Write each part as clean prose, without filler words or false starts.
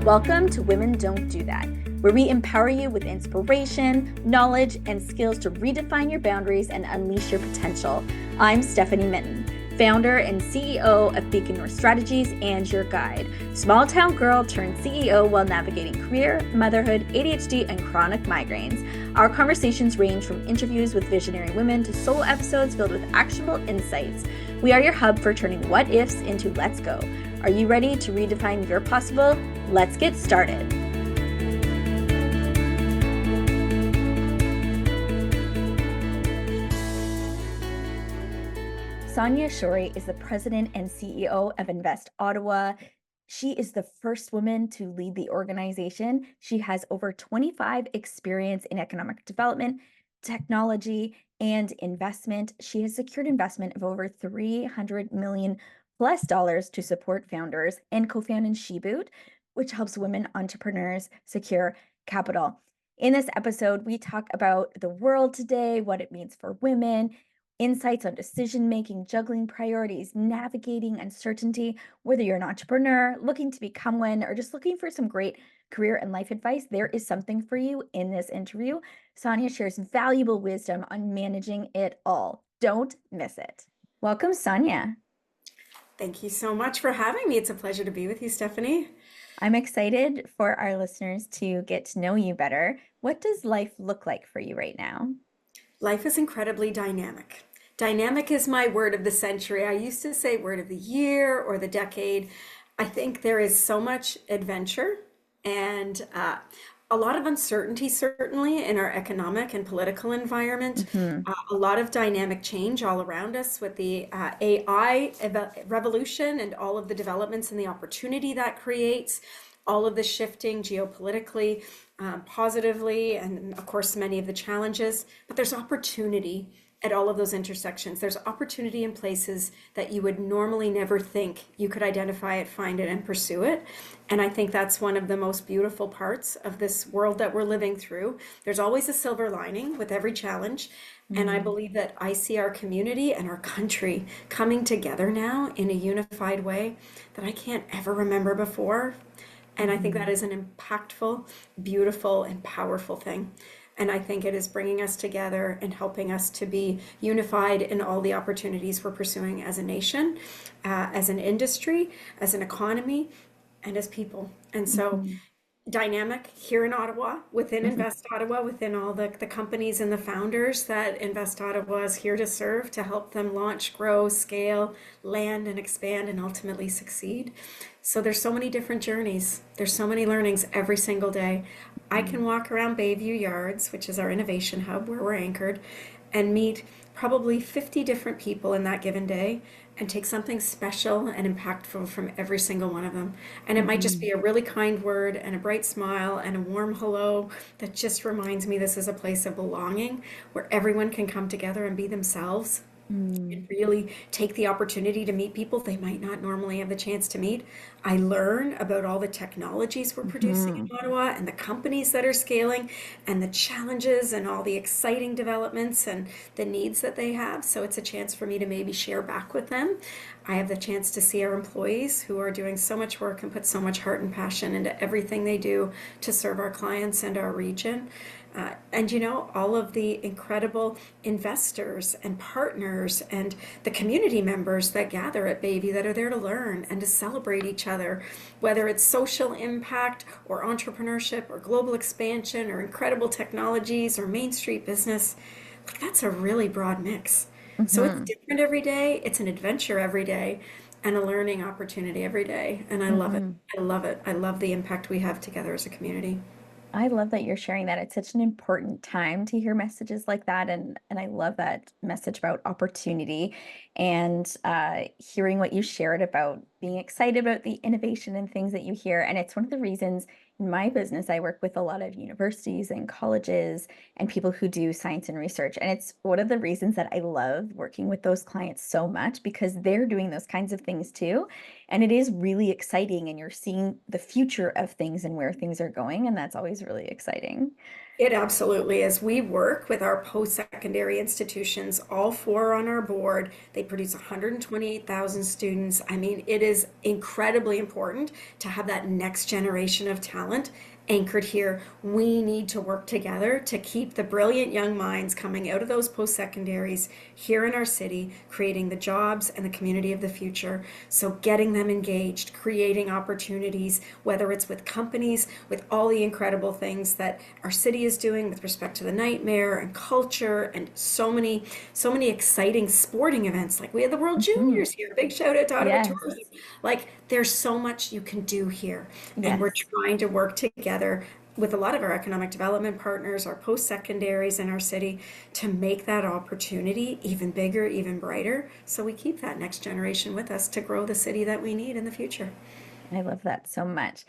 Welcome to Women Don't Do That, where we empower you with inspiration, knowledge, and skills to redefine your boundaries and unleash your potential. I'm Stephanie Minton, founder and CEO of Beacon North Strategies and your guide. Small town girl turned CEO while navigating career, motherhood, ADHD, and chronic migraines. Our conversations range from interviews with visionary women to solo episodes filled with actionable insights. We are your hub for turning what ifs into let's go. Are you ready to redefine your possible? Let's get started. Sonya Shorey is the president and CEO of Invest Ottawa. She is the first woman to lead the organization. She has over 25 experience in economic development, technology, and investment. She has secured investment of over $300 million plus dollars to support founders and co-founded SheBoot, which helps women entrepreneurs secure capital. In this episode, we talk about the world today, what it means for women, insights on decision-making, juggling priorities, navigating uncertainty. Whether you're an entrepreneur, looking to become one, or just looking for some great career and life advice, there is something for you in this interview. Sonya shares valuable wisdom on managing it all. Don't miss it. Welcome, Sonya. Thank you so much for having me. It's a pleasure to be with you, Stephanie. I'm excited for our listeners to get to know you better. What does life look like for you right now? Life is incredibly dynamic. Dynamic is my word of the century. I used to say word of the year or the decade. I think there is so much adventure and a lot of uncertainty, certainly, in our economic and political environment. Mhm. A lot of dynamic change all around us with the AI revolution and all of the developments and the opportunity that creates, all of the shifting geopolitically, positively, and of course, many of the challenges. But there's opportunity at all of those intersections. There's opportunity in places that you would normally never think you could identify it, find it, and pursue it. And I think that's one of the most beautiful parts of this world that we're living through. There's always a silver lining with every challenge. And I Mm. believe that I see our community and our country coming together now in a unified way that I can't ever remember before. And I think that Mhm. is an impactful, beautiful, and powerful thing. And I think it is bringing us together and helping us to be unified in all the opportunities we're pursuing as a nation, as an industry, as an economy, and as people. And so Mhm. dynamic here in Ottawa, within Mhm. Invest Ottawa, within all the companies and the founders that Invest Ottawa is here to serve, to help them launch, grow, scale, land, and expand, and ultimately succeed. So there's so many different journeys. There's so many learnings every single day. I can Mhm. walk around Bayview Yards, which is our innovation hub where we're anchored, and meet probably 50 different people in that given day and take something special and impactful from every single one of them. And it might just be Mhm. a really kind word and a bright smile and a warm hello that just reminds me this is a place of belonging where everyone can come together and be themselves and Mhm. really take the opportunity to meet people they might not normally have the chance to meet. I learn about all the technologies we're producing Mhm. in Ottawa and the companies that are scaling and the challenges and all the exciting developments and the needs that they have. So it's a chance for me to maybe share back with them. I have the chance to see our employees who are doing so much work and put so much heart and passion into everything they do to serve our clients and our region. And you know, all of the incredible investors and partners and the community members that gather at Bayview that are there to learn and to celebrate each other, whether it's social impact or entrepreneurship or global expansion or incredible technologies or Main Street business. Like, that's a really broad mix. So it's Mhm. different every day, it's an adventure every day, and a learning opportunity every day. And I love it. Mhm. I love it. I love the impact we have together as a community. I love that you're sharing that. It's such an important time to hear messages like that, and I love that message about opportunity and hearing what you shared about being excited about the innovation and things that you hear. And it's one of the reasons in my business I work with a lot of universities and colleges and people who do science and research. And it's one of the reasons that I love working with those clients so much because they're doing those kinds of things too. And it is really exciting, and you're seeing the future of things and where things are going, and that's always really exciting. It absolutely is. We work with our post-secondary institutions, all four on our board. They produce 128,000 students. I mean, it is incredibly important to have that next generation of talent anchored here. We need to work together to keep the brilliant young minds coming out of those post-secondaries here in our city, creating the jobs and the community of the future. So getting them engaged, creating opportunities, whether it's with companies, with all the incredible things that our city is doing with respect to the nightmare and culture and so many exciting sporting events. Like we had the World Mhm. Juniors here. Big shout out to Ottawa Yes. Tourism. Like there's so much you can do here. And we're Yes. trying to work together with a lot of our economic development partners, our post-secondaries in our city to make that opportunity even bigger, even brighter. So we keep that next generation with us to grow the city that we need in the future. I love that so much.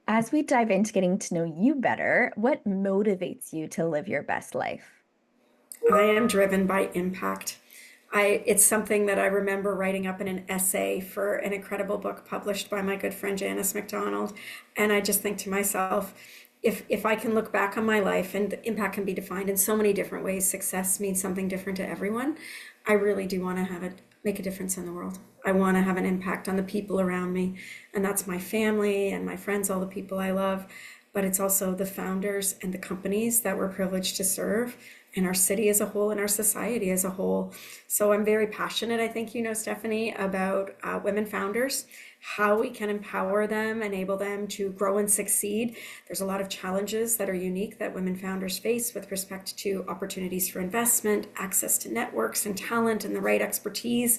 As we dive into getting to know you better, what motivates you to live your best life? I am driven by impact. It's something that I remember writing up in an essay for an incredible book published by my good friend Janice McDonald. And I just think to myself, if I can look back on my life, and impact can be defined in so many different ways, success means something different to everyone. I really do want to have it make a difference in the world. I want to have an impact on the people around me, and that's my family and my friends, all the people I love, but it's also the founders and the companies that we're privileged to serve and our city as a whole and our society as a whole. So I'm very passionate, I think you know, Stephanie, about women founders, how we can empower them, enable them to grow and succeed. There's a lot of challenges that are unique that women founders face with respect to opportunities for investment, access to networks and talent and the right expertise.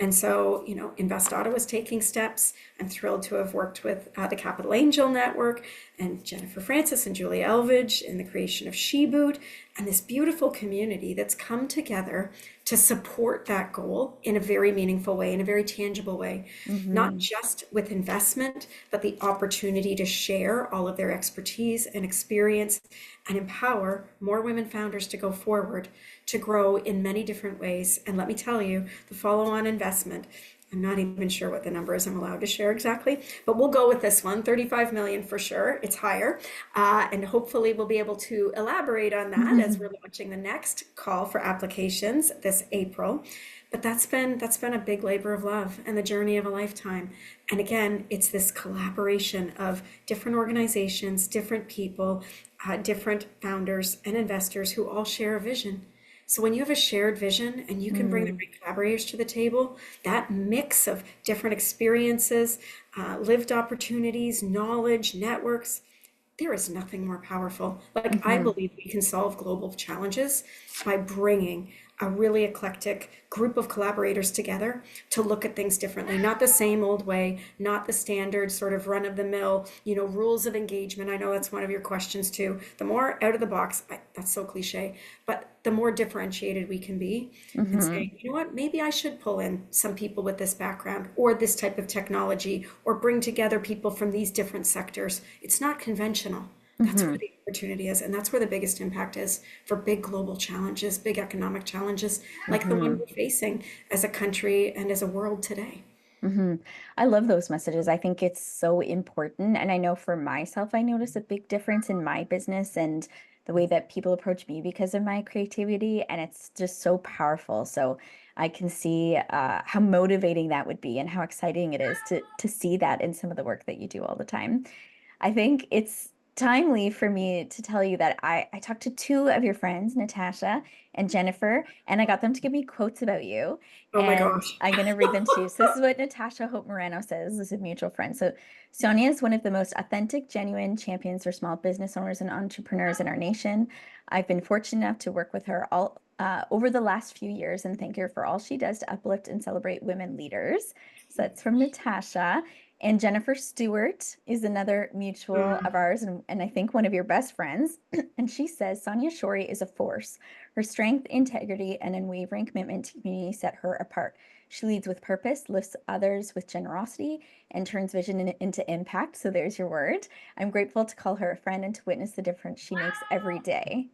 And so, you know, Invest Ottawa is taking steps. I'm thrilled to have worked with the Capital Angel Network and Jennifer Francis and Julie Elvidge in the creation of SheBoot and this beautiful community that's come together to support that goal in a very meaningful way, in a very tangible way, not Hmm. just with investment, but the opportunity to share all of their expertise and experience and empower more women founders to go forward, to grow in many different ways. And let me tell you, the follow-on investment, I'm not even sure what the number is I'm allowed to share exactly, but we'll go with this one, 35 million for sure. It's higher. And hopefully we'll be able to elaborate on that as we're launching the next call for applications this April. But that's been a big labor of love and the journey of a lifetime. And again, it's this collaboration of different organizations, different people, different founders and investors who all share a vision. So when you have a shared vision and you can bring the Mm. right collaborators to the table, that mix of different experiences, lived opportunities, knowledge, networks, there is nothing more powerful. Like, I Hmm. believe we can solve global challenges by bringing a really eclectic group of collaborators together to look at things differently, not the same old way, not the standard sort of run of the mill, you know, rules of engagement. I know that's one of your questions too. The more out of the box, that's so cliche, but the more differentiated we can be and Hmm. saying, you know what, maybe I should pull in some people with this background or this type of technology or bring together people from these different sectors. It's not conventional. That's where Hmm. the opportunity is, and that's where the biggest impact is for big global challenges, big economic challenges like the one Hmm. we're facing as a country and as a world today. Hmm. I love those messages. I think it's so important. And I know for myself, I notice a big difference in my business and the way that people approach me because of my creativity. And it's just so powerful. So I can see how motivating that would be and how exciting it is to see that in some of the work that you do all the time. I think it's timely for me to tell you that I talked to two of your friends, Natasha and Jennifer, and I got them to give me quotes about you. Oh my And gosh. I'm going to read them to you. So, this is what Natasha Hope Moreno says. This is a mutual friend. So, Sonia is one of the most authentic, genuine champions for small business owners and entrepreneurs in our nation. I've been fortunate enough to work with her all over the last few years and thank her for all she does to uplift and celebrate women leaders. So, that's from Natasha. And Jennifer Stewart is another mutual of ours, and I think one of your best friends. And she says Sonya Shorey is a force. Her strength, integrity, and unwavering commitment to community set her apart. She leads with purpose, lifts others with generosity, and turns vision into impact. So there's your word. I'm grateful to call her a friend and to witness the difference she makes every day.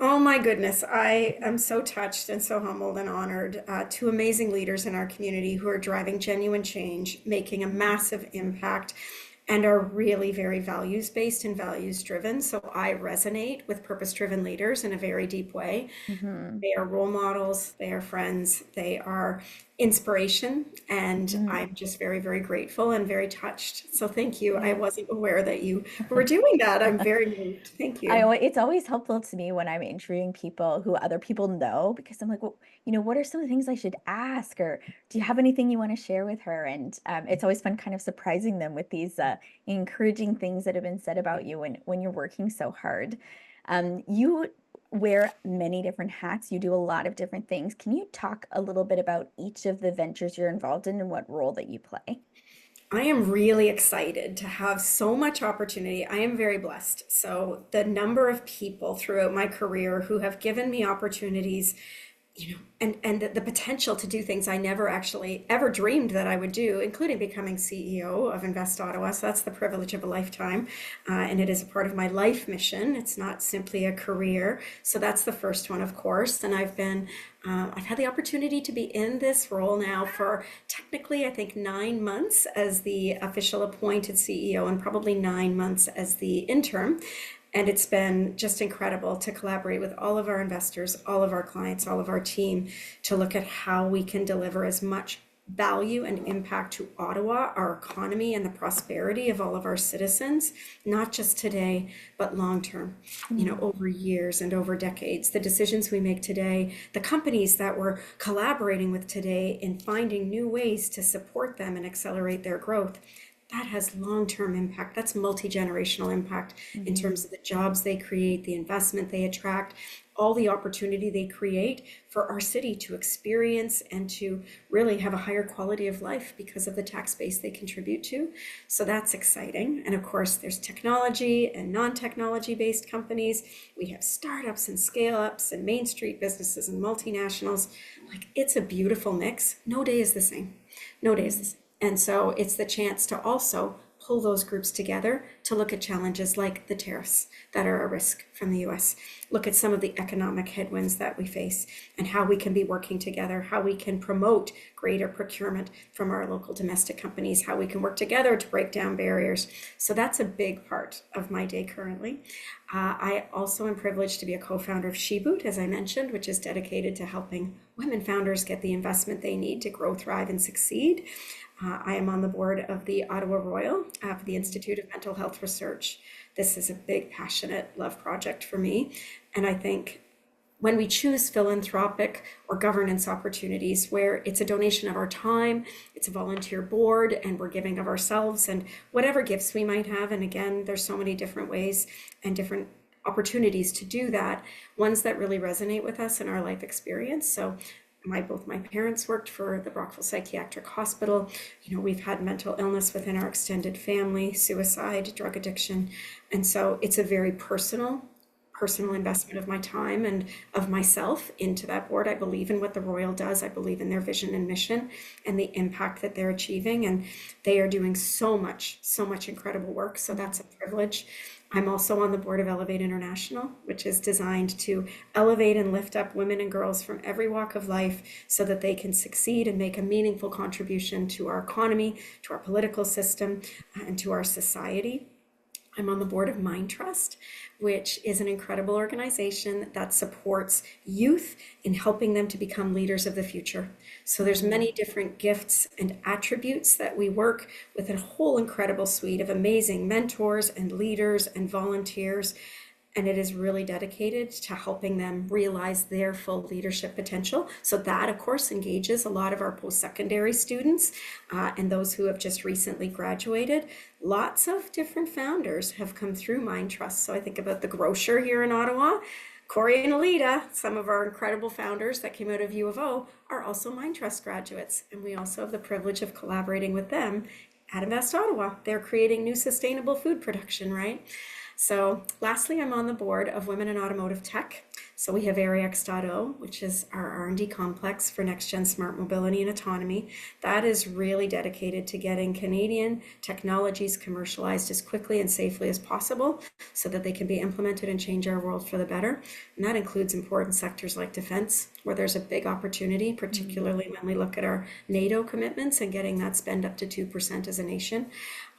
Oh my goodness, I am so touched and so humbled and honored. Two amazing leaders in our community who are driving genuine change, making a massive impact. and are really very values based and values driven. So I resonate with purpose driven leaders in a very deep way. Hmm. They are role models, they are friends, they are inspiration, and I'm just very, very grateful and very touched. So thank you. I Yeah. wasn't aware that you were doing that. I'm very moved. Thank you. It's always helpful to me when I'm interviewing people who other people know because I'm like, well, what are some of the things I should ask, or do you have anything you want to share with her? And it's always fun kind of surprising them with these encouraging things that have been said about you when you're working so hard. You wear many different hats. You do a lot of different things. Can you talk a little bit about each of the ventures you're involved in and what role that you play? I am really excited to have so much opportunity. I am very blessed. So, the number of people throughout my career who have given me opportunities, and the potential to do things I never actually ever dreamed that I would do, including becoming CEO of Invest Ottawa. So that's the privilege of a lifetime, and it is a part of my life mission. It's not simply a career. So that's the first one, of course. And I've had the opportunity to be in this role now for technically, I think, 9 months as the official appointed CEO, and probably 9 months as the interim. And it's been just incredible to collaborate with all of our investors, all of our clients, all of our team to look at how we can deliver as much value and impact to Ottawa, our economy, and the prosperity of all of our citizens, not just today, but long term, Mm. over years and over decades. The decisions we make today, the companies that we're collaborating with today in finding new ways to support them and accelerate their growth, that has long-term impact. That's multi-generational impact in Mhm. terms of the jobs they create, the investment they attract, all the opportunity they create for our city to experience and to really have a higher quality of life because of the tax base they contribute to. So that's exciting. And of course, there's technology and non-technology based companies. We have startups and scale-ups and Main Street businesses and multinationals. Like, it's a beautiful mix. No day is the same. No day is the Mm. same. And so it's the chance to also pull those groups together to look at challenges like the tariffs that are a risk from the US, look at some of the economic headwinds that we face, and how we can be working together, how we can promote greater procurement from our local domestic companies, how we can work together to break down barriers. So that's a big part of my day currently. I also am privileged to be a co-founder of SheBoot, as I mentioned, which is dedicated to helping women founders get the investment they need to grow, thrive, and succeed. I am on the board of the Ottawa Royal for the Institute of Mental Health Research. This is a big, passionate love project for me. And I think when we choose philanthropic or governance opportunities where it's a donation of our time, it's a volunteer board, and we're giving of ourselves and whatever gifts we might have. And again, there's so many different ways and different opportunities to do that, ones that really resonate with us in our life experience. So both my parents worked for the Brockville Psychiatric Hospital. We've had mental illness within our extended family, suicide, drug addiction. And so it's a very personal investment of my time and of myself into that board. I believe in what the Royal does. I believe in their vision and mission and the impact that they're achieving. And they are doing so much incredible work. So that's a privilege. I'm also on the board of Elevate International, which is designed to elevate and lift up women and girls from every walk of life so that they can succeed and make a meaningful contribution to our economy, to our political system, and to our society. I'm on the board of Mind Trust, which is an incredible organization that supports youth in helping them to become leaders of the future. So there's Mhm. many different gifts and attributes that we work with, a whole incredible suite of amazing mentors and leaders and volunteers. And it is really dedicated to helping them realize their full leadership potential. So that, of course, engages a lot of our post-secondary students and those who have just recently graduated. Lots of different founders have come through Mind Trust. So I think about the grocer here in Ottawa. Corey and Alita, some of our incredible founders that came out of U of O, are also Mind Trust graduates. And we also have the privilege of collaborating with them at Invest Ottawa. They're creating new sustainable food production, right? So lastly, I'm on the board of Women in Automotive Tech. So we have AREX.0, which is our R&D complex for next-gen smart mobility and autonomy. That is really dedicated to getting Canadian technologies commercialized as quickly and safely as possible so that they can be implemented and change our world for the better. And that includes important sectors like defense, where there's a big opportunity, particularly when we look at our NATO commitments and getting that spend up to 2% as a nation.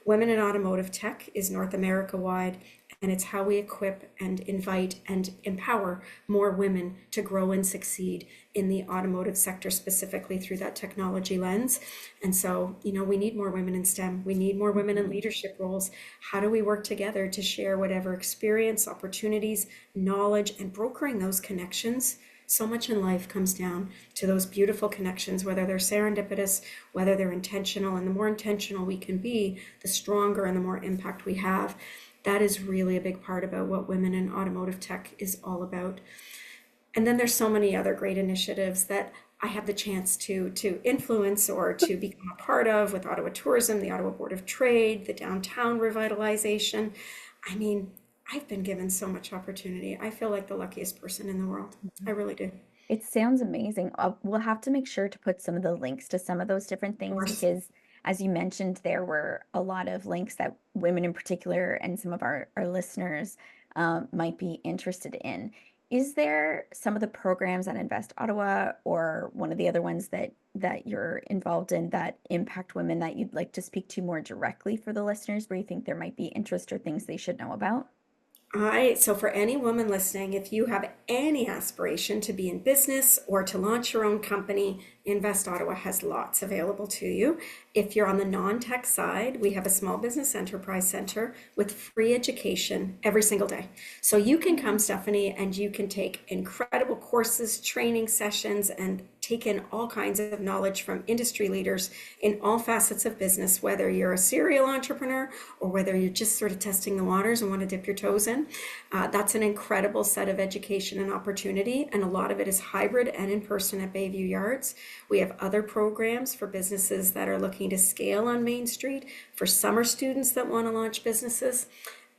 Women in automotive tech is North America wide, and it's how we equip and invite and empower more women to grow and succeed in the automotive sector, specifically through that technology lens. And so, we need more women in STEM. We need more women in leadership roles. How do we work together to share whatever experience, opportunities, knowledge, and brokering those connections? So much in life comes down to those beautiful connections, whether they're serendipitous, whether they're intentional. And the more intentional we can be, the stronger and the more impact we have. That is really a big part about what women in automotive tech is all about. And then there's so many other great initiatives that I have the chance to influence or to become a part of with Ottawa Tourism, the Ottawa Board of Trade, the downtown revitalization. I mean, I've been given so much opportunity. I feel like the luckiest person in the world. I really do. Of It sounds amazing. We'll have to make sure to put some of the links to some of those different things course. because, as you mentioned, there were a lot of links that women in particular and some of our listeners might be interested in. Is there some of the programs at Invest Ottawa or one of the other ones that you're involved in that impact women that you'd like to speak to more directly for the listeners, where you think there might be interest or things they should know about? So for any woman listening, if you have any aspiration to be in business or to launch your own company, Invest Ottawa has lots available to you. If you're on the non-tech side, we have a small business enterprise center with free education every single day. So you can come, Stephanie, and you can take incredible courses, training sessions, and take in all kinds of knowledge from industry leaders in all facets of business, whether you're a serial entrepreneur or whether you're just sort of testing the waters and want to dip your toes in. That's an incredible set of education and opportunity, and a lot of it is hybrid and in person at Bayview Yards. We have other programs for businesses that are looking to scale on Main Street, for summer students that want to launch businesses.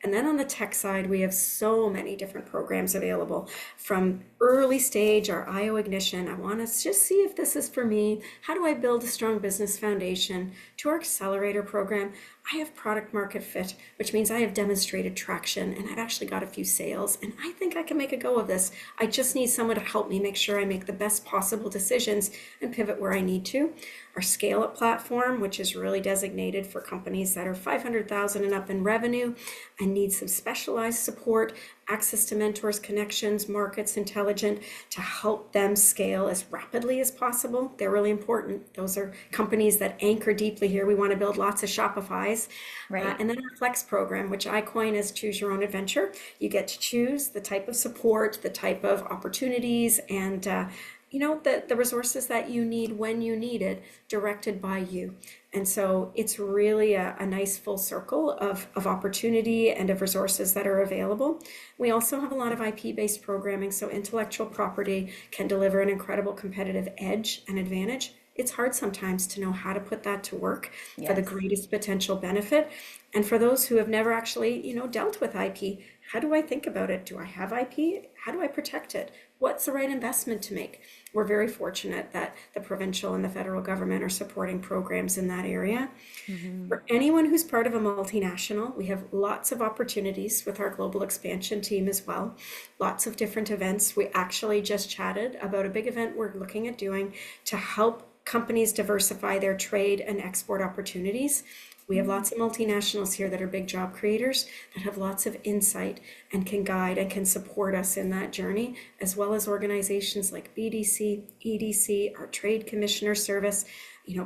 And then on the tech side, we have so many different programs available, from early stage, our IO Ignition. I want to just see if this is for me. How do I build a strong business foundation? To our accelerator program, I have product market fit, which means I have demonstrated traction and I've actually got a few sales, and I think I can make a go of this. I just need someone to help me make sure I make the best possible decisions and pivot where I need to. Our Scale Up platform, which is really designated for companies that are 500,000 and up in revenue and need some specialized support, access to mentors, connections, markets, intelligent to help them scale as rapidly as possible. They're really important. Those are companies that anchor deeply here. We want to build lots of Shopify's. Right. And then our Flex program, which I coin as choose your own adventure. You get to choose the type of support, the type of opportunities, and the resources that you need when you need it, directed by you. And so it's really a nice full circle of opportunity and of resources that are available. We also have a lot of IP-based programming, so intellectual property can deliver an incredible competitive edge and advantage. It's hard sometimes to know how to put that to work for the Yes. greatest potential benefit. And for those who have never actually, dealt with IP, how do I think about it? Do I have IP? How do I protect it? What's the right investment to make? We're very fortunate that the provincial and the federal government are supporting programs in that area. Hmm. For anyone who's part of a multinational, we have lots of opportunities with our global expansion team as well. Lots of different events. We actually just chatted about a big event we're looking at doing to help companies diversify their trade and export opportunities. We have lots of multinationals here that are big job creators that have lots of insight and can guide and can support us in that journey, as well as organizations like BDC, EDC, our Trade Commissioner Service,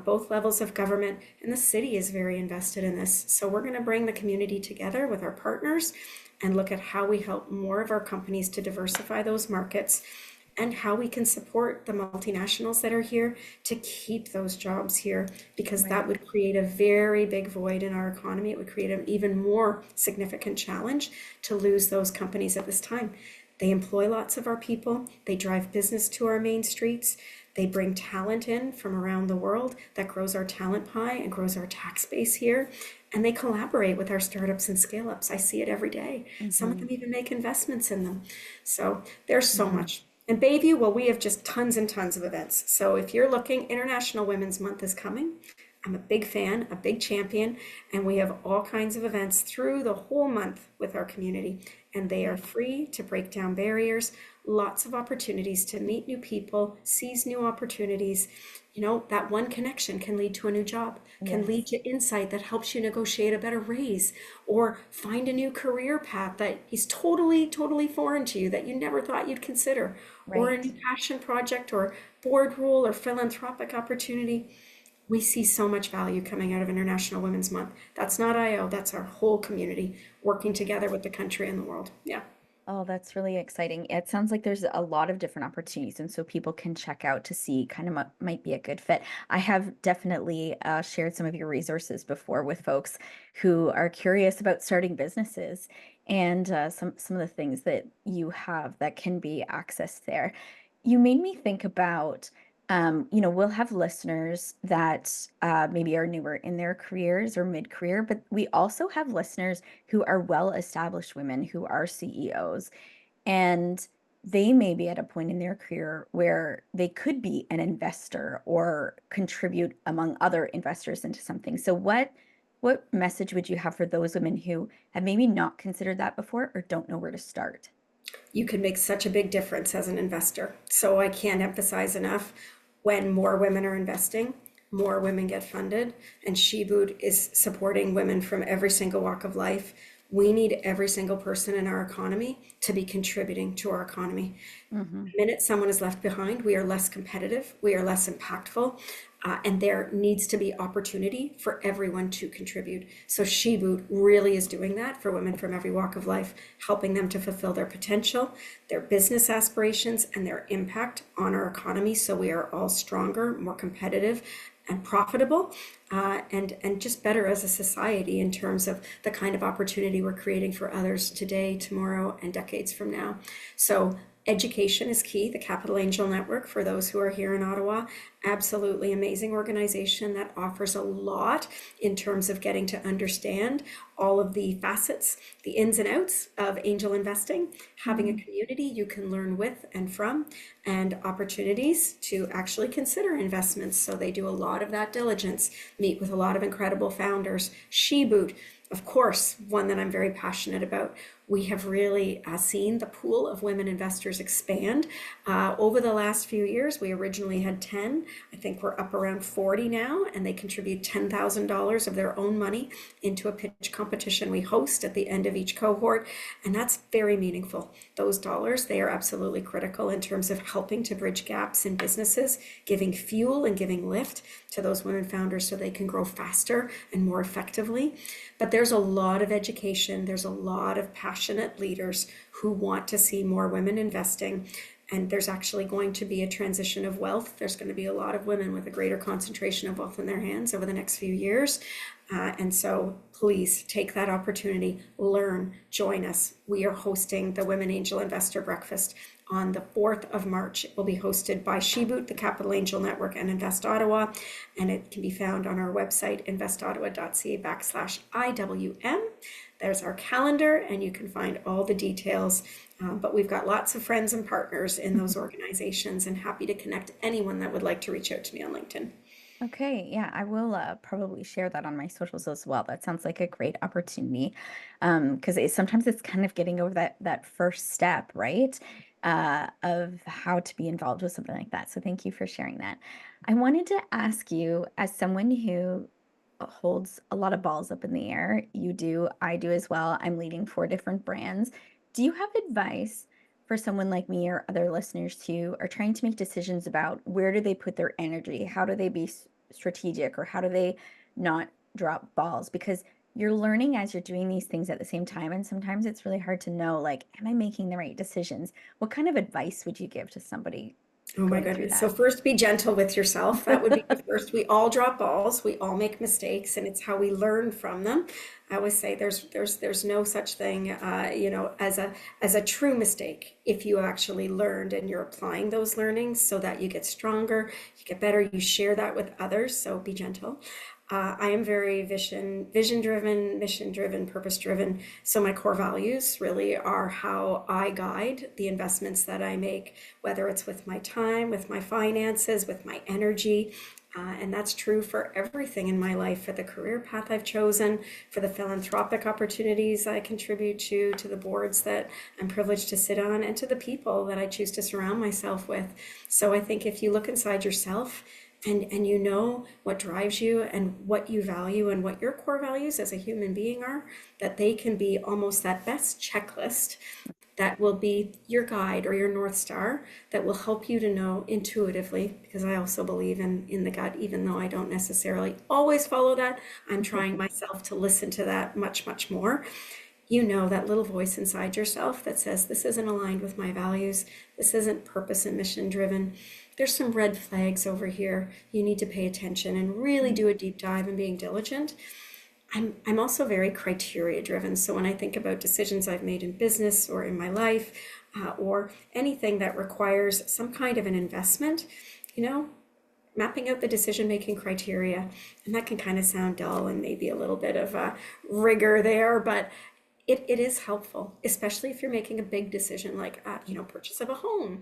both levels of government, and the city is very invested in this. So we're going to bring the community together with our partners and look at how we help more of our companies to diversify those markets and how we can support the multinationals that are here to keep those jobs here, because that Right. would create a very big void in our economy. It would create an even more significant challenge to lose those companies at this time. They employ lots of our people. They drive business to our main streets. They bring talent in from around the world that grows our talent pie and grows our tax base here. And they collaborate with our startups and scale ups. I see it every day. Some of Mm-hmm. them even make investments in them. So there's so Mm-hmm. much. And Bayview, well, we have just tons and tons of events. So if you're looking, International Women's Month is coming. I'm a big fan, a big champion, and we have all kinds of events through the whole month with our community. And they are free to break down barriers, lots of opportunities to meet new people, seize new opportunities. You know, that one connection can lead to a new job, can lead Yes. to insight that helps you negotiate a better raise or find a new career path that is totally, totally foreign to you that you never thought you'd consider, or a Right. new passion project or board role or philanthropic opportunity. We see so much value coming out of International Women's Month. That's not IO, that's our whole community working together with the country and the world. Yeah. Oh, that's really exciting. It sounds like there's a lot of different opportunities, and so people can check out to see kind of what might be a good fit. I have definitely shared some of your resources before with folks who are curious about starting businesses, and some of the things that you have that can be accessed there. You made me think about, we'll have listeners that maybe are newer in their careers or mid-career, but we also have listeners who are well-established women who are CEOs, and they may be at a point in their career where they could be an investor or contribute among other investors into something. So what message would you have for those women who have maybe not considered that before or don't know where to start? You can make such a big difference as an investor. So I can't emphasize enough, when more women are investing, more women get funded, and SheBoot is supporting women from every single walk of life. We need every single person in our economy to be contributing to our economy. Hmm. The minute someone is left behind, we are less competitive, we are less impactful, and there needs to be opportunity for everyone to contribute. So SheBoot really is doing that for women from every walk of life, helping them to fulfill their potential, their business aspirations, and their impact on our economy, so we are all stronger, more competitive, and profitable, and just better as a society in terms of the kind of opportunity we're creating for others today, tomorrow, and decades from now. So education is key. The Capital Angel Network, for those who are here in Ottawa, absolutely amazing organization that offers a lot in terms of getting to understand all of the facets, the ins and outs of angel investing, having a Hmm. community you can learn with and from, and opportunities to actually consider investments. So they do a lot of that diligence, meet with a lot of incredible founders. SheBoot, of course, one that I'm very passionate about. We have really seen the pool of women investors expand over the last few years. We originally had 10. I think we're up around 40 now, and they contribute $10,000 of their own money into a pitch competition we host at the end of each cohort. And that's very meaningful. Those dollars, they are absolutely critical in terms of helping to bridge gaps in businesses, giving fuel and giving lift to those women founders so they can grow faster and more effectively. But there's a lot of education, there's a lot of passionate leaders who want to see more women investing. And there's actually going to be a transition of wealth. There's going to be a lot of women with a greater concentration of wealth in their hands over the next few years. And so please take that opportunity, learn, join us. We are hosting the Women Angel Investor Breakfast on the 4th of March. It will be hosted by SheBoot, the Capital Angel Network, and Invest Ottawa. And it can be found on our website, investottawa.ca/IWM. There's our calendar, and you can find all the details. But we've got lots of friends and partners in those organizations, and happy to connect anyone that would like to reach out to me on LinkedIn. Okay, yeah, I will probably share that on my socials as well. That sounds like a great opportunity, because sometimes it's kind of getting over that first step, right? Of how to be involved with something like that. So thank you for sharing that. I wanted to ask you, as someone who holds a lot of balls up in the air, you do, I do as well. I'm leading 4 different brands. Do you have advice for someone like me or other listeners who are trying to make decisions about where do they put their energy? How do they be strategic, or how do they not drop balls? Because you're learning as you're doing these things at the same time. And sometimes it's really hard to know, like, am I making the right decisions? What kind of advice would you give to somebody? Oh my going through goodness. So that. first be gentle with yourself. That would be the first. We all drop balls. We all make mistakes, and it's how we learn from them. I always say there's no such thing, as a true mistake if you actually learned and you're applying those learnings so that you get stronger, you get better, you share that with others. So be gentle. I am very vision driven, mission driven, purpose driven. So my core values really are how I guide the investments that I make, whether it's with my time, with my finances, with my energy. And that's true for everything in my life, for the career path I've chosen, for the philanthropic opportunities I contribute to the boards that I'm privileged to sit on, and to the people that I choose to surround myself with. So I think if you look inside yourself, and you know what drives you and what you value and what your core values as a human being are, that they can be almost that best checklist that will be your guide or your North Star that will help you to know intuitively, because I also believe in the gut, even though I don't necessarily always follow that. I'm trying myself to listen to that much, much more. You know, that little voice inside yourself that says, this isn't aligned with my values, this isn't purpose and mission driven. There's some red flags over here. You need to pay attention and really do a deep dive and being diligent. I'm also very criteria driven. So when I think about decisions I've made in business or in my life, or anything that requires some kind of an investment, you know, mapping out the decision making criteria. And that can kind of sound dull and maybe a little bit of a rigor there, but it is helpful, especially if you're making a big decision like, purchase of a home,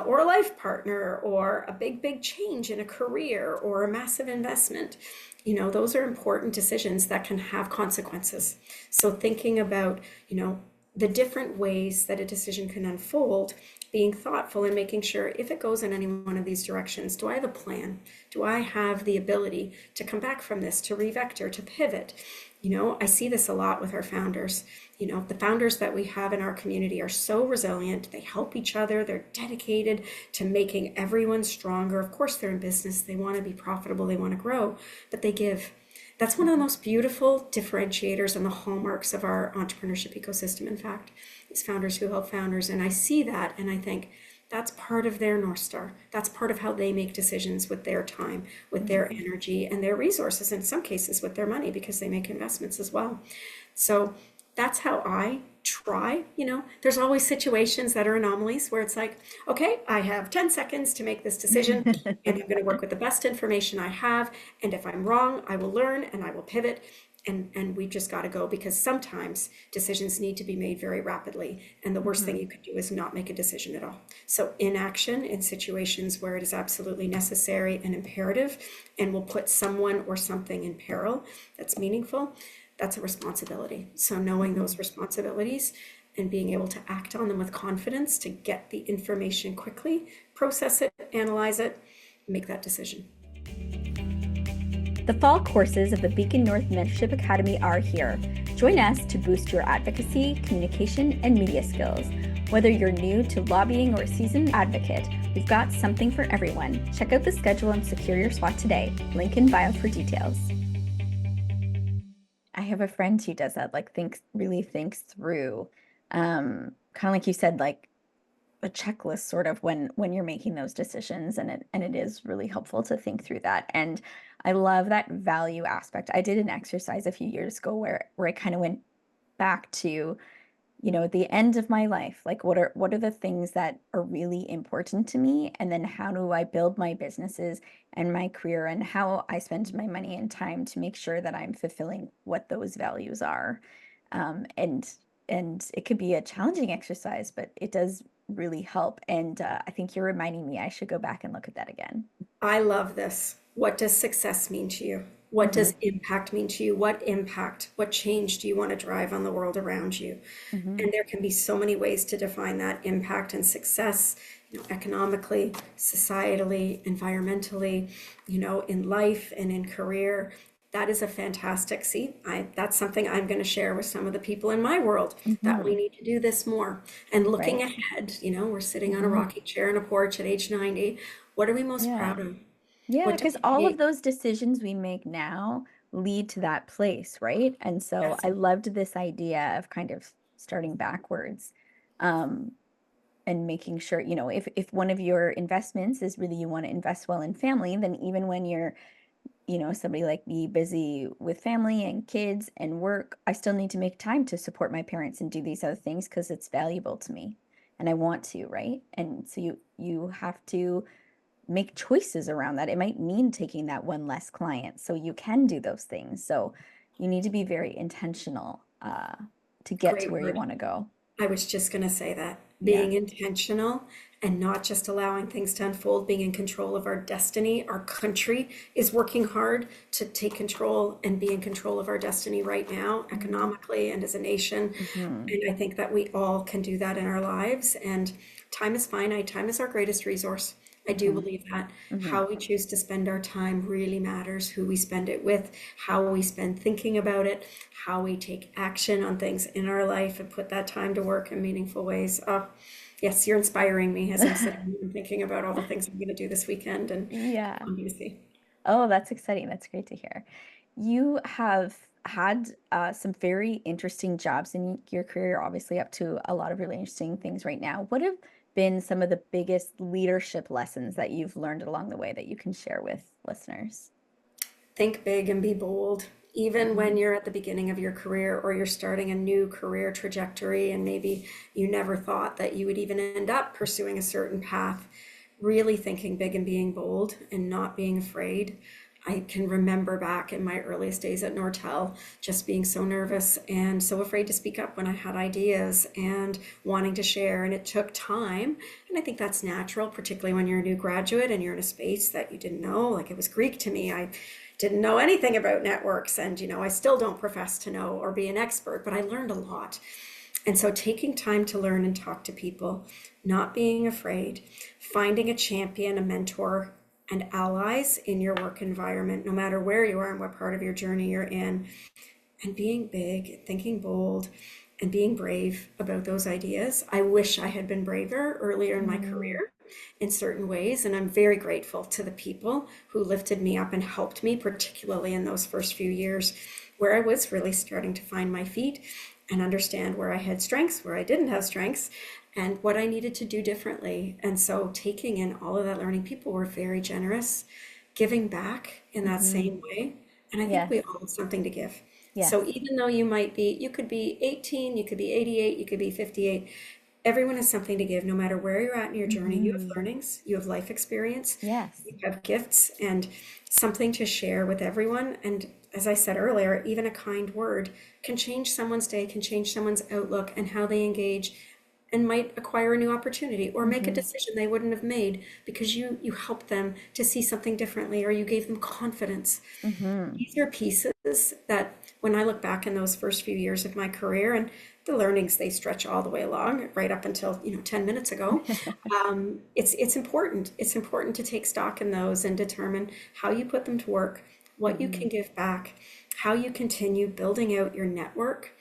or a life partner, or a big change in a career, or a massive investment. Those are important decisions that can have consequences. So thinking about, the different ways that a decision can unfold, being thoughtful and making sure if it goes in any one of these directions, do I have a plan? Do I have the ability to come back from this, to revector, to pivot? I see this a lot with our founders. The founders that we have in our community are so resilient. They help each other. They're dedicated to making everyone stronger. Of course, they're in business. They want to be profitable. They want to grow, but they give. That's one of the most beautiful differentiators and the hallmarks of our entrepreneurship ecosystem, in fact, is founders who help founders. And I see that and I think that's part of their North Star. That's part of how they make decisions with their time, with their energy and their resources, in some cases with their money, because they make investments as well. So that's how I try. There's always situations that are anomalies where it's like, okay, I have 10 seconds to make this decision and I'm going to work with the best information I have. And if I'm wrong, I will learn and I will pivot. And we just got to go, because sometimes decisions need to be made very rapidly. And the worst thing you could do is not make a decision at all. So inaction in situations where it is absolutely necessary and imperative and will put someone or something in peril that's meaningful, that's a responsibility. So knowing those responsibilities and being able to act on them with confidence to get the information quickly, process it, analyze it, make that decision. The fall courses of the Beacon North Mentorship Academy are here. Join us to boost your advocacy, communication, and media skills. Whether you're new to lobbying or a seasoned advocate, we've got something for everyone. Check out the schedule and secure your spot today. Link in bio for details. I have a friend who does that, like really thinks through, kind of like you said, like a checklist sort of when you're making those decisions, and it is really helpful to think through that. And I love that value aspect. I did an exercise a few years ago where I kind of went back to, the end of my life, like what are the things that are really important to me, and then how do I build my businesses and my career and how I spend my money and time to make sure that I'm fulfilling what those values are. And it could be a challenging exercise, but it does really help. And I think you're reminding me I should go back and look at that again. I love this. What does success mean to you? What Hmm. does impact mean to you? What impact, what change do you want to drive on the world around you? Hmm. And there can be so many ways to define that impact and success, economically, societally, environmentally, in life and in career. That is a fantastic, see, that's something I'm going to share with some of the people in my world, that we Hmm. need to do this more. And looking Right. ahead, we're sitting on a Hmm. rocking chair on a porch at age 90. What are we most Yeah. proud of? Yeah, What do because we all of take? those decisions we make now lead to that place, right? And so Yes. I loved this idea of kind of starting backwards. Um, and making sure, if one of your investments is really you want to invest well in family, then even when you're, somebody like me busy with family and kids and work, I still need to make time to support my parents and do these other things because it's valuable to me and I want to, right? And so you have to make choices around that. It might mean taking that one less client so you can do those things. So you need to be very intentional to get to Great where you word. want to go. I was just going to say that Yeah. being intentional and not just allowing things to unfold, being in control of our destiny. Our country is working hard to take control and be in control of our destiny right now, economically and as a nation. Mm-hmm. And I think that we all can do that in our lives. And time is finite, time is our greatest resource. I do Mm-hmm. believe that Mm-hmm. how we choose to spend our time really matters, who we spend it with, how we spend thinking about it, how we take action on things in our life and put that time to work in meaningful ways. Oh, yes, you're inspiring me as I'm sitting and thinking about all the things I'm going to do this weekend and Yeah. I'm going to see. Oh, that's exciting. That's great to hear. You have had some very interesting jobs in your career, obviously up to a lot of really interesting things right now. What have been some of the biggest leadership lessons that you've learned along the way that you can share with listeners? Think big and be bold. Even when Mm-hmm. you're at the beginning of your career or you're starting a new career trajectory and maybe you never thought that you would even end up pursuing a certain path, really thinking big and being bold and not being afraid. I can remember back in my earliest days at Nortel just being so nervous and so afraid to speak up when I had ideas and wanting to share. And it took time. And I think that's natural, particularly when you're a new graduate and you're in a space that you didn't know. Like it was Greek to me. I didn't know anything about networks. And, I still don't profess to know or be an expert, but I learned a lot. And so taking time to learn and talk to people, not being afraid, finding a champion, a mentor, and allies in your work environment, no matter where you are and what part of your journey you're in, and being big, thinking bold, and being brave about those ideas. I wish I had been braver earlier in my Mm-hmm. career in certain ways, and I'm very grateful to the people who lifted me up and helped me, particularly in those first few years where I was really starting to find my feet and understand where I had strengths, where I didn't have strengths, and what I needed to do differently. And so taking in all of that learning, people were very generous, giving back in that Mm-hmm. same way. And I think we Yes. all have something to give. So Yes. even though you could be 18, you could be 88, you could be 58, everyone has something to give no matter where you're at in your journey. You have Mm-hmm. learnings, you have life experience, Yes. you have gifts and something to share with everyone. And as I said earlier, even a kind word can change someone's day, can change someone's outlook and how they engage and might acquire a new opportunity or make a Mm-hmm. decision they wouldn't have made because you helped them to see something differently or you gave them confidence. Mm-hmm. These are pieces that when I look back in those first few years of my career and the learnings, they stretch all the way along right up until 10 minutes ago. It's important. It's important to take stock in those and determine how you put them to work, what you Mm-hmm. can give back, how you continue building out your network.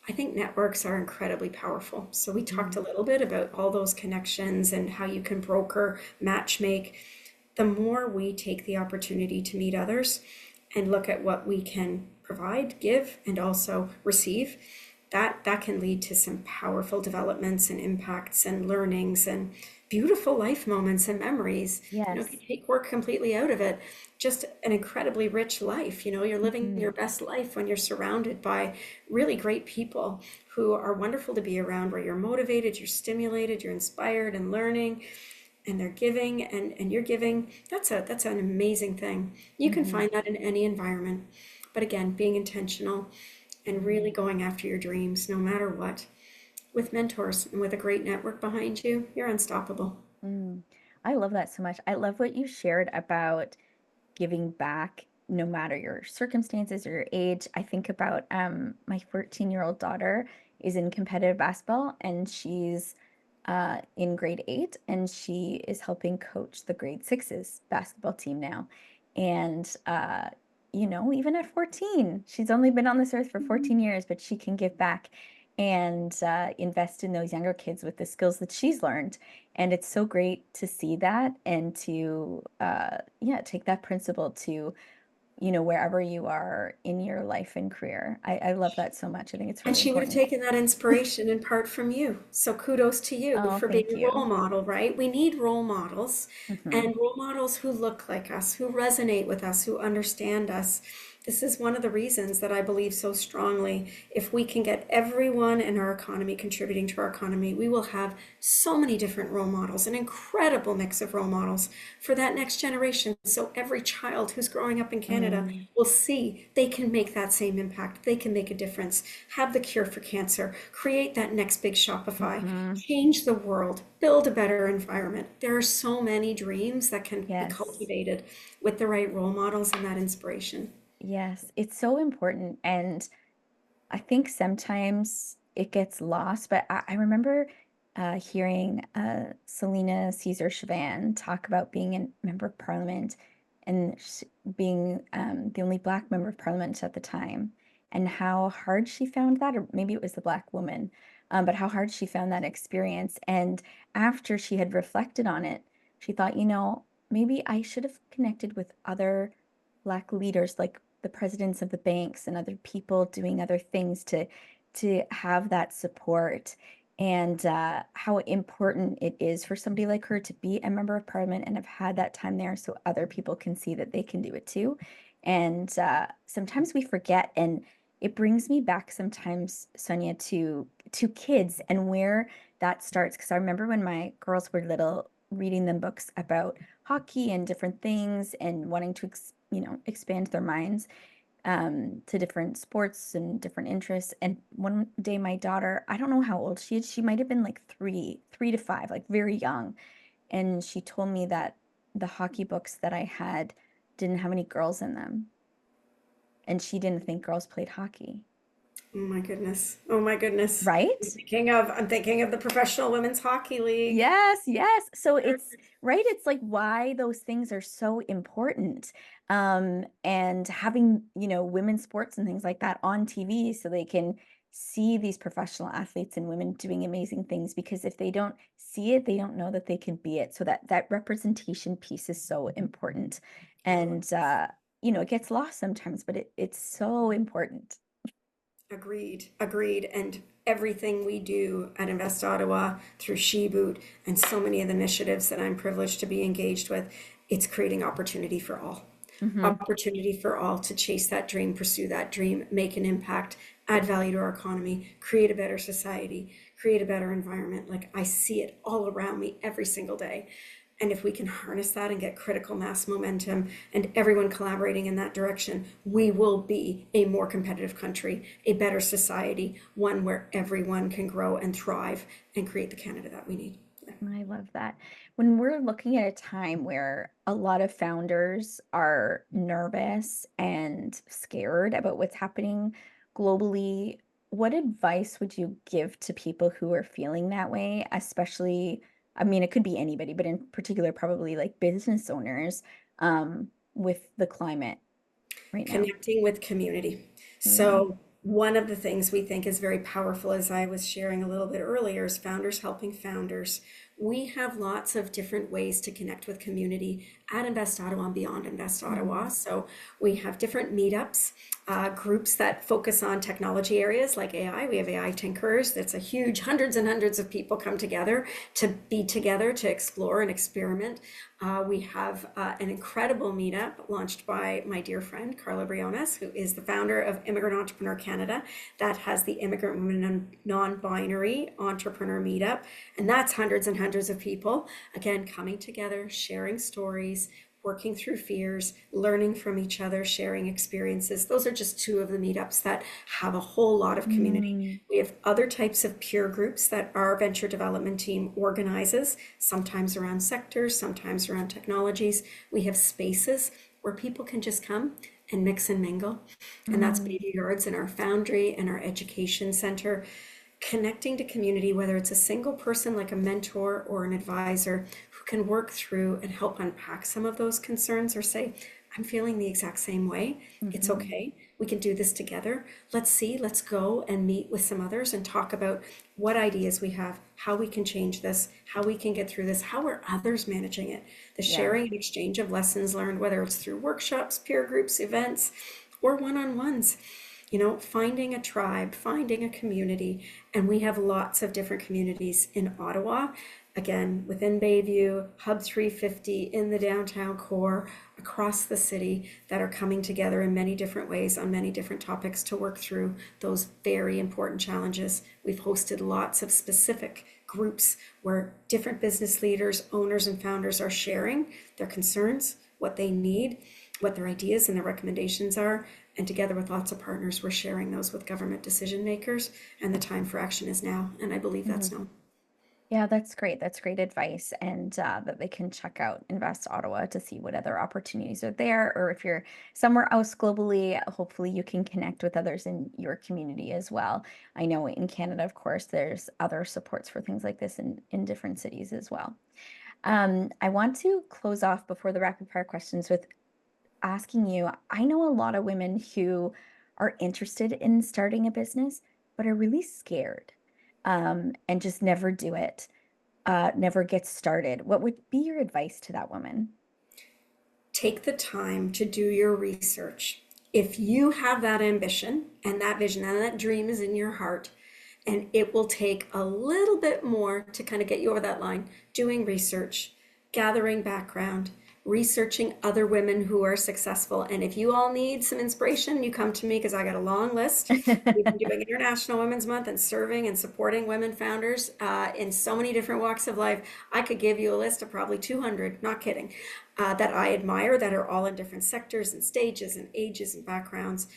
I think networks are incredibly powerful. So we talked Mm-hmm. a little bit about all those connections and how you can broker, match make. The more we take the opportunity to meet others and look at what we can provide, give, and also receive, that can lead to some powerful developments and impacts and learnings and beautiful life moments and memories. If you Yes. take work completely out of it, just an incredibly rich life. You're living Mm-hmm. your best life when you're surrounded by really great people who are wonderful to be around, where you're motivated, you're stimulated, you're inspired and learning and they're giving and you're giving. That's an amazing thing. You can Mm-hmm. find that in any environment. But again, being intentional and Mm-hmm. really going after your dreams no matter what. With mentors and with a great network behind you, you're unstoppable. Mm. I love that so much. I love what you shared about giving back no matter your circumstances or your age. I think about my 14-year-old daughter is in competitive basketball and she's in grade 8 and she is helping coach the grade 6's basketball team now. And even at 14, she's only been on this earth for 14 years, but she can give back and invest in those younger kids with the skills that she's learned. And it's so great to see that and to, yeah, take that principle to, wherever you are in your life and career. I love that so much. I think it's And really she would have important. taken that inspiration in part from you. So kudos to you Oh, for being thank a role you. model, right? We need role models Hmm. and role models who look like us, who resonate with us, who understand us. This is one of the reasons that I believe so strongly. If we can get everyone in our economy contributing to our economy, we will have so many different role models, an incredible mix of role models for that next generation. So every child who's growing up in Canada Mm, will see they can make that same impact. They can make a difference, have the cure for cancer, create that next big Shopify, hmm. change the world, build a better environment. There are so many dreams that can be Yes. cultivated with the right role models and that inspiration. Yes. It's so important. And I think sometimes it gets lost, but I remember hearing Selena Caesar Chavan talk about being a member of parliament and being the only Black member of parliament at the time, and how hard she found that, or maybe it was the Black woman, but how hard she found that experience. And after she had reflected on it, she thought, maybe I should have connected with other Black leaders, like the presidents of the banks and other people doing other things to have that support, and how important it is for somebody like her to be a member of parliament and have had that time there so other people can see that they can do it too. And sometimes we forget, and it brings me back sometimes, Sonia, to kids and where that starts. Because I remember when my girls were little, reading them books about hockey and different things and wanting to expand their minds to different sports and different interests. And one day my daughter, I don't know how old she is, she might have been like 3 to 5, like very young, and she told me that the hockey books that I had didn't have any girls in them, and she didn't think girls played hockey. Oh my goodness. Oh my goodness. Right? I'm thinking of the Professional Women's Hockey League. Yes, yes. So it's right. It's like why those things are so important. And having, women's sports and things like that on TV so they can see these professional athletes and women doing amazing things, because if they don't see it, they don't know that they can be it. So that representation piece is so important. Oh, And it gets lost sometimes, but it's so important. agreed, agreed. And everything we do at Invest Ottawa through SheBoot and so many of the initiatives that I'm privileged to be engaged with, it's creating opportunity for all. Hmm. Opportunity for all to chase that dream, pursue that dream, make an impact, add value to our economy, create a better society, create a better environment. Like I see it all around me every single day. And if we can harness that and get critical mass momentum and everyone collaborating in that direction, we will be a more competitive country, a better society, one where everyone can grow and thrive and create the Canada that we need. I love that. When we're looking at a time where a lot of founders are nervous and scared about what's happening globally, what advice would you give to people who are feeling that way? Especially, I mean, it could be anybody, but in particular, probably like business owners, with the climate right now. Connecting with community. Mm, So, one of the things we think is very powerful, as I was sharing a little bit earlier, is founders helping founders. We have lots of different ways to connect with community at Invest Ottawa and beyond Invest Ottawa. mm, So, we have different meetups, groups that focus on technology areas like AI. We have AI Tinkers. That's a huge, hundreds and hundreds of people come together to be together to explore and experiment. We have an incredible meetup launched by my dear friend, Carla Briones, who is the founder of Immigrant Entrepreneur Canada, that has the Immigrant Women and Non-Binary Entrepreneur Meetup. And that's hundreds and hundreds of people, again, coming together, sharing stories, working through fears, learning from each other, sharing experiences. Those are just two of the meetups that have a whole lot of community. mm, We have other types of peer groups that our venture development team organizes, sometimes around sectors, sometimes around technologies. We have spaces where people can just come and mix and mingle. And that's mm. Baby Yards and our foundry and our education center. Connecting to community, whether it's a single person like a mentor or an advisor who can work through and help unpack some of those concerns or say, I'm feeling the exact same way. It's Hmm. okay. We can do this together. Let's see, let's go and meet with some others and talk about what ideas we have, how we can change this, how we can get through this, how are others managing it. The Yeah. sharing and exchange of lessons learned, whether it's through workshops, peer groups, events, or one-on-ones. Finding a tribe, finding a community, and we have lots of different communities in Ottawa. Again, within Bayview, Hub 350, in the downtown core, across the city, that are coming together in many different ways on many different topics to work through those very important challenges. We've hosted lots of specific groups where different business leaders, owners, and founders are sharing their concerns, what they need, what their ideas and their recommendations are. And together with lots of partners, we're sharing those with government decision makers. And the time for action is now. And I believe Hmm. that's now. Yeah, that's great. That's great advice. And that they can check out Invest Ottawa to see what other opportunities are there. Or if you're somewhere else globally, hopefully you can connect with others in your community as well. I know in Canada, of course, there's other supports for things like this in different cities as well. I want to close off before the rapid fire questions with asking you, I know a lot of women who are interested in starting a business, but are really scared and just never do it, never get started. What would be your advice to that woman? Take the time to do your research. If you have that ambition and that vision and that dream is in your heart, and it will take a little bit more to kind of get you over that line, doing research, gathering background, researching other women who are successful. And if you all need some inspiration, you come to me because I got a long list. We've been doing International Women's Month and serving and supporting women founders in so many different walks of life. I could give you a list of probably 200, not kidding, that I admire that are all in different sectors and stages and ages and backgrounds.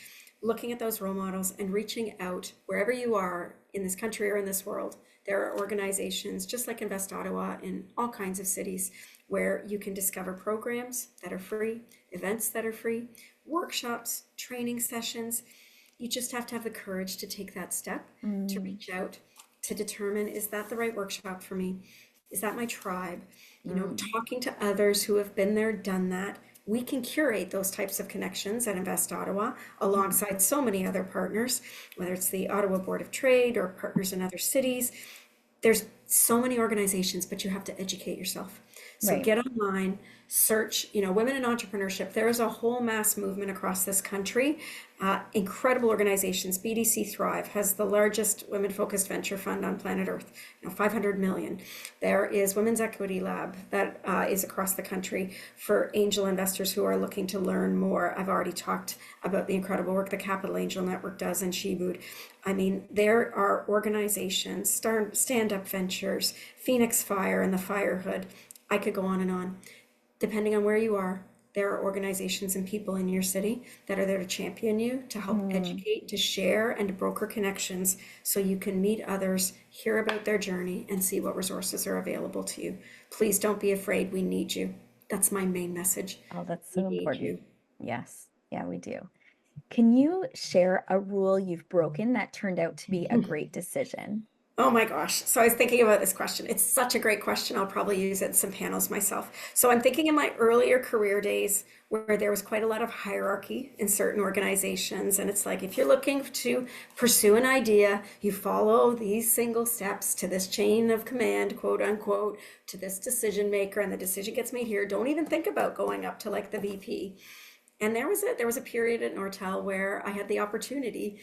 Looking at those role models and reaching out wherever you are in this country or in this world. There are organizations just like Invest Ottawa in all kinds of cities where you can discover programs that are free, events that are free, workshops, training sessions. You just have to have the courage to take that step, to Mm, reach out, to determine, is that the right workshop for me? Is that my tribe? mm, Talking to others who have been there, done that. We can curate those types of connections at Invest Ottawa mm. alongside so many other partners, whether it's the Ottawa Board of Trade or partners in other cities. There's so many organizations, but you have to educate yourself. So Right. get online, search, women in entrepreneurship. There is a whole mass movement across this country. Incredible organizations. BDC Thrive has the largest women-focused venture fund on planet Earth, 500 million. There is Women's Equity Lab that is across the country for angel investors who are looking to learn more. I've already talked about the incredible work the Capital Angel Network does and SheBoot. I mean, there are organizations, stand-up ventures, Phoenix Fire and the Firehood. I could go on and on. Depending on where you are, there are organizations and people in your city that are there to champion you, to help Mm. educate, to share, and to broker connections so you can meet others, hear about their journey, and see what resources are available to you. Please don't be afraid. We need you. That's my main message. Oh, that's We so need important. you. Yes. Yeah, we do. Can you share a rule you've broken that turned out to be a great decision? Oh my gosh. So I was thinking about this question. It's such a great question. I'll probably use it in some panels myself. So I'm thinking in my earlier career days where there was quite a lot of hierarchy in certain organizations. And it's like, if you're looking to pursue an idea, you follow these single steps to this chain of command, quote unquote, to this decision maker, and the decision gets made here. Don't even think about going up to like the VP. And there was a period at Nortel where I had the opportunity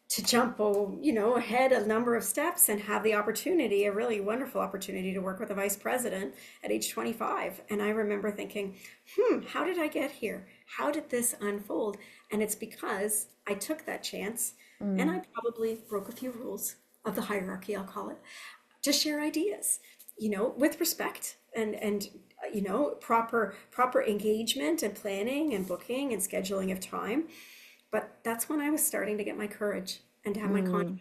to jump, ahead a number of steps and have the opportunity, a really wonderful opportunity to work with a vice president at age 25. And I remember thinking, how did I get here? How did this unfold? And it's because I took that chance and I Mm, probably broke a few rules of the hierarchy, I'll call it, to share ideas, with respect and proper engagement and planning and booking and scheduling of time. But that's when I was starting to get my courage and to have my mm, confidence.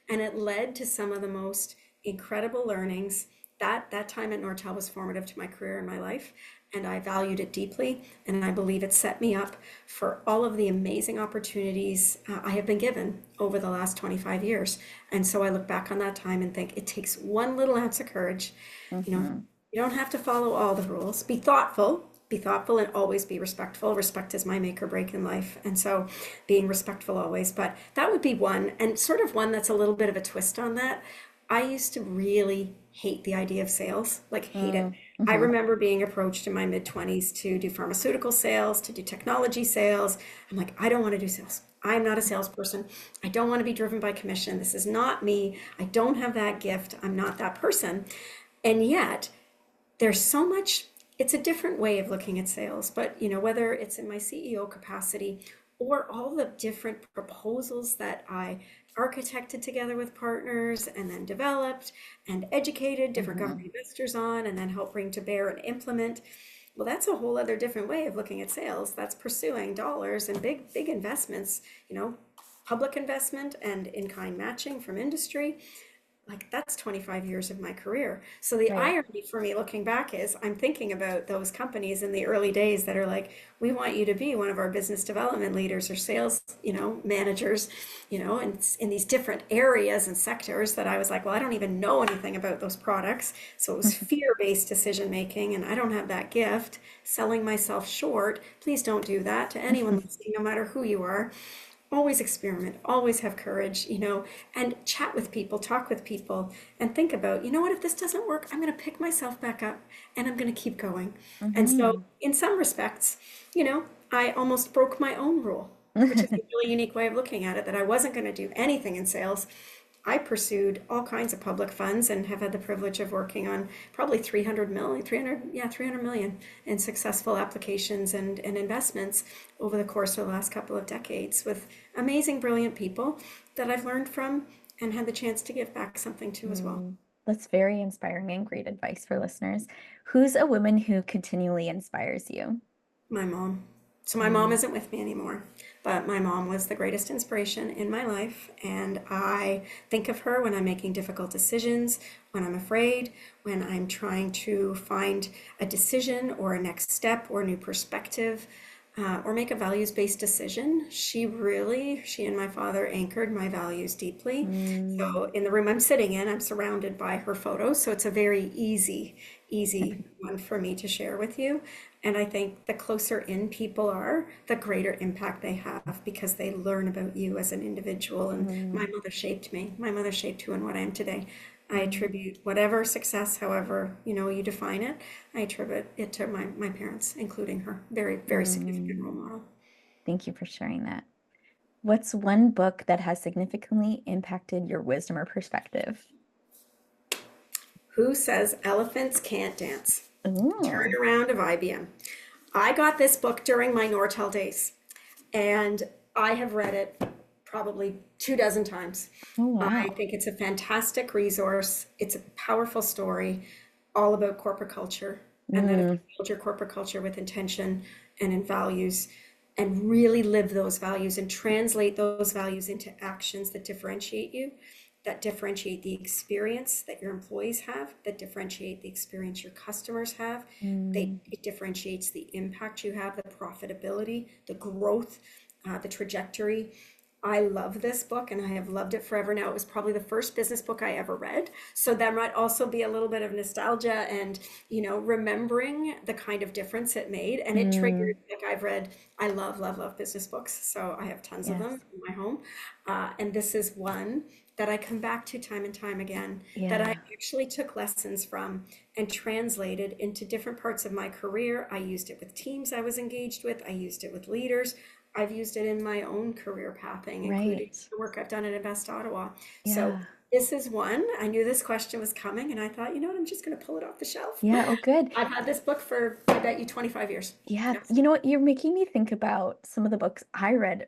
And it led to some of the most incredible learnings. That time at Nortel was formative to my career and my life. And I valued it deeply. And I believe it set me up for all of the amazing opportunities I have been given over the last 25 years. And so I look back on that time and think it takes one little ounce of courage. You know, mhm. you don't have to follow all the rules. Be thoughtful, be thoughtful and always be respectful. Respect is my make or break in life. And so being respectful always. But that would be one. And sort of one that's a little bit of a twist on that. I used to really hate the idea of sales, like hate it. I Mm-hmm. remember being approached in my mid 20s to do pharmaceutical sales, to do technology sales. I'm like, I don't want to do sales. I'm not a salesperson. I don't want to be driven by commission. This is not me. I don't have that gift. I'm not that person. And yet, there's so much, it's a different way of looking at sales, but whether it's in my CEO capacity or all the different proposals that I architected together with partners and then developed and educated different Mm-hmm. government investors on and then help bring to bear and implement. Well, that's a whole other different way of looking at sales. That's pursuing dollars and big investments, public investment and in-kind matching from industry. Like that's 25 years of my career. So the Right. irony for me looking back is I'm thinking about those companies in the early days that are like, we want you to be one of our business development leaders or sales, managers, and in these different areas and sectors that I was like, well, I don't even know anything about those products. So it was fear-based decision making, and I don't have that gift. Selling myself short. Please don't do that to anyone listening, no matter who you are. Always experiment, always have courage, and chat with people, talk with people, and think about, what, if this doesn't work, I'm going to pick myself back up and I'm going to keep going. And so, Mm-hmm. in some respects, I almost broke my own rule, which is a really unique way of looking at it, that I wasn't going to do anything in sales. I pursued all kinds of public funds and have had the privilege of working on probably 300 million, 300, yeah, 300 million in successful applications and investments over the course of the last couple of decades with amazing, brilliant people that I've learned from and had the chance to give back something to as well. Mm, that's very inspiring and great advice for listeners. Who's a woman who continually inspires you? My mom. So my mom Mm, isn't with me anymore, but my mom was the greatest inspiration in my life, and I think of her when I'm making difficult decisions, when I'm afraid, when I'm trying to find a decision or a next step or a new perspective, or make a values-based decision. She and my father anchored my values deeply. mm, So in the room I'm sitting in, I'm surrounded by her photos, so it's a very easy one for me to share with you. And I think the closer in people are, the greater impact they have because they learn about you as an individual. And my mm, mother shaped me. My mother shaped who and what I am today. I mm, attribute whatever success, however, you define it, I attribute it to my parents, including her. Very, very significant role mm. model. Thank you for sharing that. What's one book that has significantly impacted your wisdom or perspective? Who says elephants can't dance? Ooh, Turnaround of IBM. I got this book during my Nortel days, and I have read it probably 2 dozen times. oh I wow. think it's a fantastic resource. It's a powerful story, all about corporate culture, and that if you Mm, build your corporate culture with intention and in values, and really live those values and translate those values into actions that differentiate you, that differentiate the experience that your employees have, that differentiate the experience your customers have. mm, It differentiates the impact you have, the profitability, the growth, the trajectory. I love this book and I have loved it forever now. It was probably the first business book I ever read. So there might also be a little bit of nostalgia and, remembering the kind of difference it made. And it triggered, mm, like I've read, I love business books. So I have tons of them yes. in my home. And this is one that I come back to time and time again, that I Yeah. actually took lessons from and translated into different parts of my career. I used it with teams I was engaged with, I used it with leaders. I've used it in my own career pathing, including Right. the work I've done at Invest Ottawa. So Yeah. this is one. I knew this question was coming, and I thought, you know what, I'm just going to pull it off the shelf. Yeah. Oh, good. I've had this book for, I bet you, 25 years. Yeah, Yes. you know what? You're making me think about some of the books I read,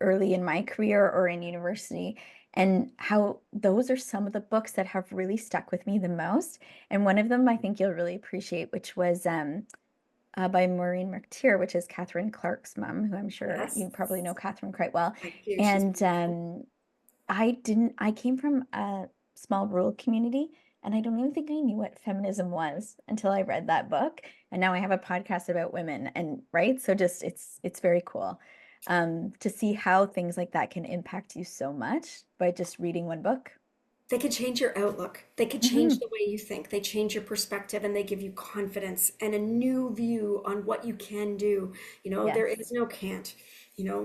early in my career or in university, and how those are some of the books that have really stuck with me the most. And one of them I think you'll really appreciate, which was by Maureen McTeer, which is Catherine Clark's mom, who I'm sure Yes. you probably know Catherine quite well. I do. She's And wonderful. I came from a small rural community, and I don't even think I knew what feminism was until I read that book. And now I have a podcast about women, and right? So just it's very cool to see how things like that can impact you so much by just reading one book. They could change your outlook. They could change Hmm. the way you think. They change your perspective and they give you confidence and a new view on what you can do. There Yes. is no can't.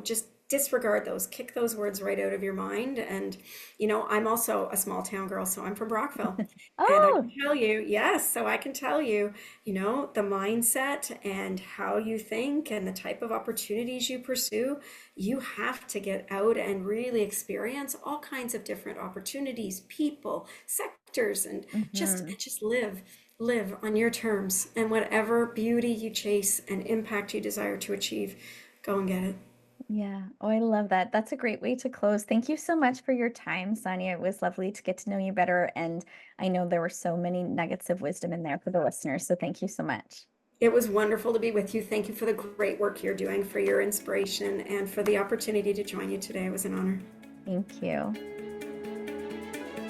Just disregard those, kick those words right out of your mind. And, I'm also a small town girl, so I'm from Brockville. And I can Oh, tell you, yes, so I can tell you, the mindset and how you think and the type of opportunities you pursue, you have to get out and really experience all kinds of different opportunities, people, sectors, and just hmm. just live on your terms, and whatever beauty you chase and impact you desire to achieve, go and get it. Yeah. Oh, I love that. That's a great way to close. Thank you so much for your time, Sonia. It was lovely to get to know you better. And I know there were so many nuggets of wisdom in there for the listeners. So thank you so much. It was wonderful to be with you. Thank you for the great work you're doing, for your inspiration, and for the opportunity to join you today. It was an honor. Thank you.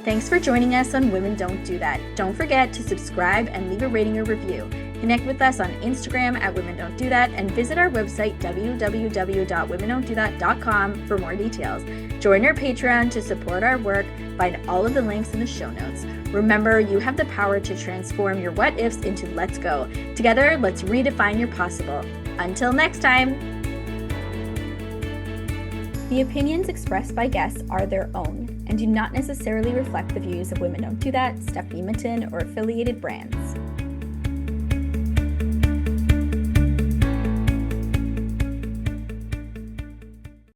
Thanks for joining us on Women Don't Do That. Don't forget to subscribe and leave a rating or review. Connect with us on Instagram at Women Don't Do That and visit our website www.womendon'tdothat.com for more details. Join our Patreon to support our work. Find all of the links in the show notes. Remember, you have the power to transform your what ifs into let's go. Together, let's redefine your possible. Until next time. The opinions expressed by guests are their own and do not necessarily reflect the views of Women Don't Do That, Stephanie Mitten, or affiliated brands.